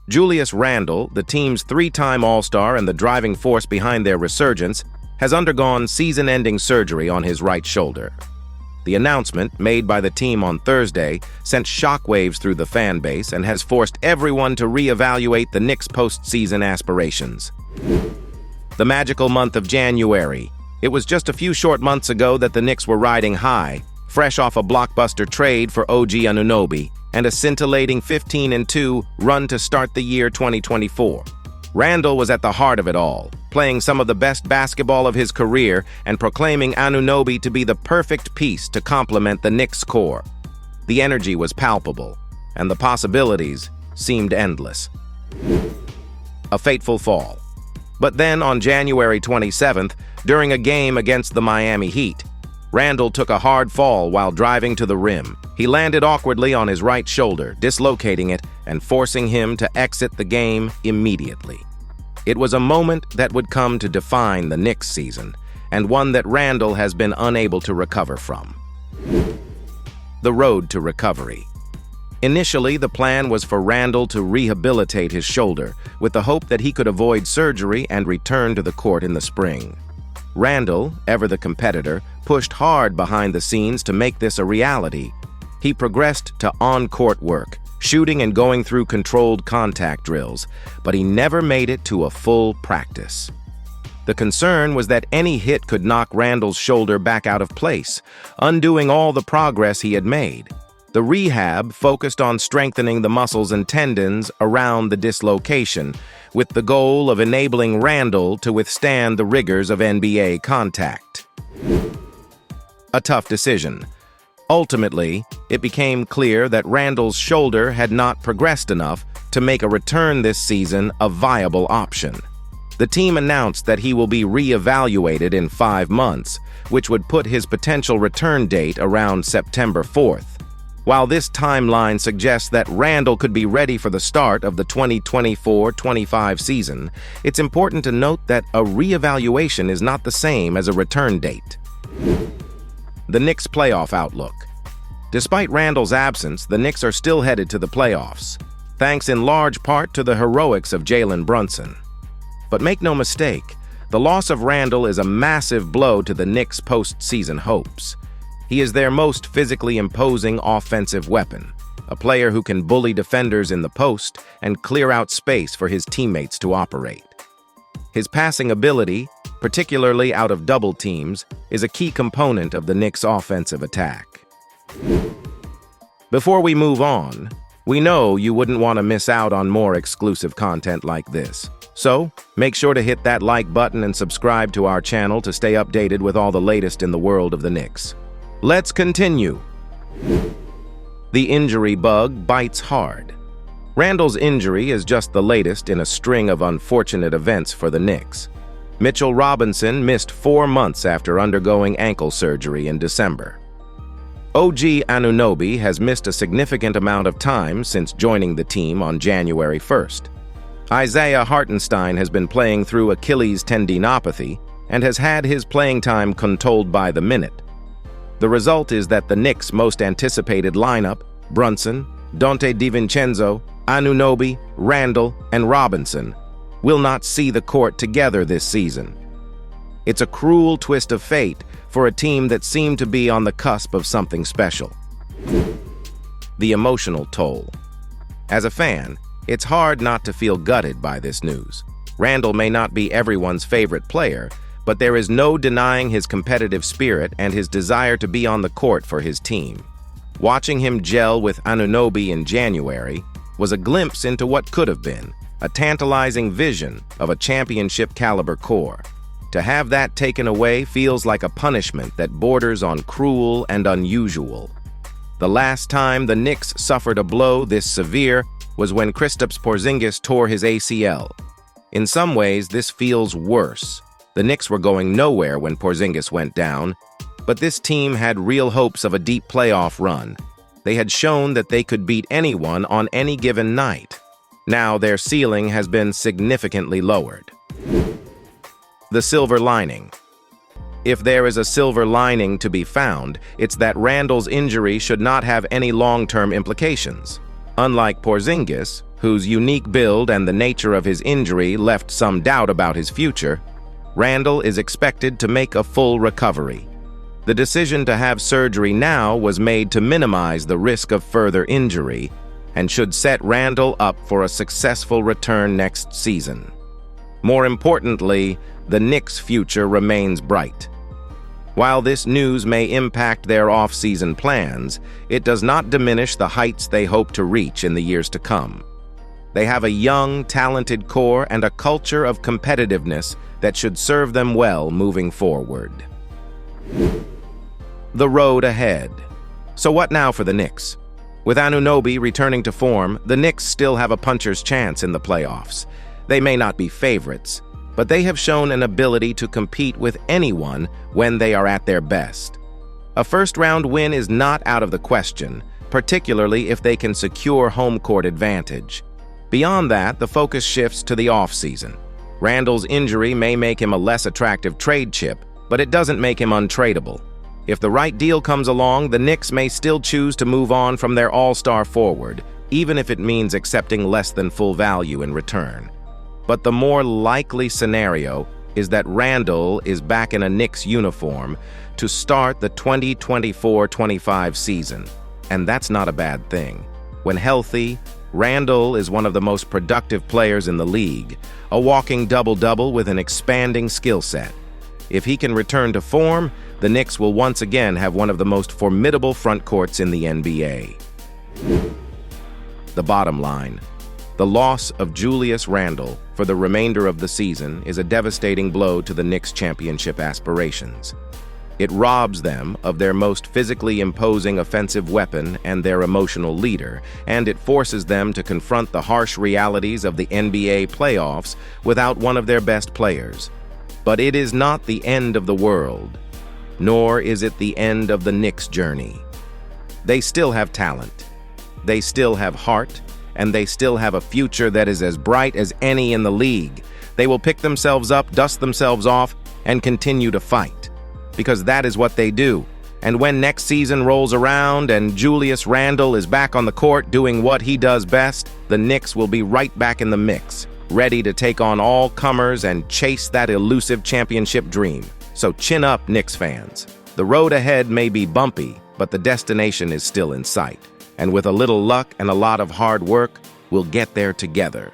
Julius Randle, the team's three-time All-Star and the driving force behind their resurgence, has undergone season-ending surgery on his right shoulder. The announcement, made by the team on Thursday, sent shockwaves through the fan base and has forced everyone to reevaluate the Knicks' postseason aspirations. The magical month of January. It was just a few short months ago that the Knicks were riding high, fresh off a blockbuster trade for OG Anunoby and a scintillating 15-2 run to start the year 2024. Randle was at the heart of it all, playing some of the best basketball of his career and proclaiming Anunoby to be the perfect piece to complement the Knicks' core. The energy was palpable, and the possibilities seemed endless. A fateful fall. But then, on January 27th, during a game against the Miami Heat, Randle took a hard fall while driving to the rim. He landed awkwardly on his right shoulder, dislocating it and forcing him to exit the game immediately. It was a moment that would come to define the Knicks season, and one that Randle has been unable to recover from. The road to recovery. Initially, the plan was for Randle to rehabilitate his shoulder, with the hope that he could avoid surgery and return to the court in the spring. Randle, ever the competitor, pushed hard behind the scenes to make this a reality. He progressed to on-court work, shooting and going through controlled contact drills, but he never made it to a full practice. The concern was that any hit could knock Randle's shoulder back out of place, undoing all the progress he had made. The rehab focused on strengthening the muscles and tendons around the dislocation, with the goal of enabling Randle to withstand the rigors of NBA contact. A tough decision. Ultimately, it became clear that Randle's shoulder had not progressed enough to make a return this season a viable option. The team announced that he will be re-evaluated in 5 months, which would put his potential return date around September 4th. While this timeline suggests that Randle could be ready for the start of the 2024-25 season, it's important to note that a re-evaluation is not the same as a return date. The Knicks' playoff outlook. Despite Randle's absence, the Knicks are still headed to the playoffs, thanks in large part to the heroics of Jalen Brunson. But make no mistake, the loss of Randle is a massive blow to the Knicks' postseason hopes. He is their most physically imposing offensive weapon, a player who can bully defenders in the post and clear out space for his teammates to operate. His passing ability, particularly out of double teams, is a key component of the Knicks' offensive attack. Before we move on, we know you wouldn't want to miss out on more exclusive content like this. So, make sure to hit that like button and subscribe to our channel to stay updated with all the latest in the world of the Knicks. Let's continue. The injury bug bites hard. Randle's injury is just the latest in a string of unfortunate events for the Knicks. Mitchell Robinson missed 4 months after undergoing ankle surgery in December. OG Anunoby has missed a significant amount of time since joining the team on January 1st. Isaiah Hartenstein has been playing through Achilles tendinopathy and has had his playing time controlled by the minute. The result is that the Knicks' most anticipated lineup, Brunson, Donte DiVincenzo, Anunoby, Randle, and Robinson, will not see the court together this season. It's a cruel twist of fate for a team that seemed to be on the cusp of something special. The emotional toll. As a fan, it's hard not to feel gutted by this news. Randle may not be everyone's favorite player, but there is no denying his competitive spirit and his desire to be on the court for his team. Watching him gel with Anunoby in January was a glimpse into what could have been, a tantalizing vision of a championship-caliber core. To have that taken away feels like a punishment that borders on cruel and unusual. The last time the Knicks suffered a blow this severe was when Kristaps Porzingis tore his ACL. In some ways, this feels worse. The Knicks were going nowhere when Porzingis went down, but this team had real hopes of a deep playoff run. They had shown that they could beat anyone on any given night. Now their ceiling has been significantly lowered. The silver lining. If there is a silver lining to be found, it's that Randle's injury should not have any long-term implications. Unlike Porzingis, whose unique build and the nature of his injury left some doubt about his future, Randle is expected to make a full recovery. The decision to have surgery now was made to minimize the risk of further injury and should set Randle up for a successful return next season. More importantly, the Knicks' future remains bright. While this news may impact their off-season plans, it does not diminish the heights they hope to reach in the years to come. They have a young, talented core and a culture of competitiveness that should serve them well moving forward. The road ahead. So what now for the Knicks? With Anunoby returning to form, the Knicks still have a puncher's chance in the playoffs. They may not be favorites, but they have shown an ability to compete with anyone when they are at their best. A first-round win is not out of the question, particularly if they can secure home court advantage. Beyond that, the focus shifts to the offseason. Randle's injury may make him a less attractive trade chip, but it doesn't make him untradeable. If the right deal comes along, the Knicks may still choose to move on from their all-star forward, even if it means accepting less than full value in return. But the more likely scenario is that Randle is back in a Knicks uniform to start the 2024-25 season, and that's not a bad thing. When healthy, Randle is one of the most productive players in the league, a walking double-double with an expanding skill set. If he can return to form, the Knicks will once again have one of the most formidable front courts in the NBA. The bottom line. The loss of Julius Randle for the remainder of the season is a devastating blow to the Knicks' championship aspirations. It robs them of their most physically imposing offensive weapon and their emotional leader, and it forces them to confront the harsh realities of the NBA playoffs without one of their best players. But it is not the end of the world, nor is it the end of the Knicks' journey. They still have talent, they still have heart, and they still have a future that is as bright as any in the league. They will pick themselves up, dust themselves off, and continue to fight. Because that is what they do. And when next season rolls around and Julius Randle is back on the court doing what he does best, the Knicks will be right back in the mix, ready to take on all comers and chase that elusive championship dream. So chin up, Knicks fans. The road ahead may be bumpy, but the destination is still in sight. And with a little luck and a lot of hard work, we'll get there together.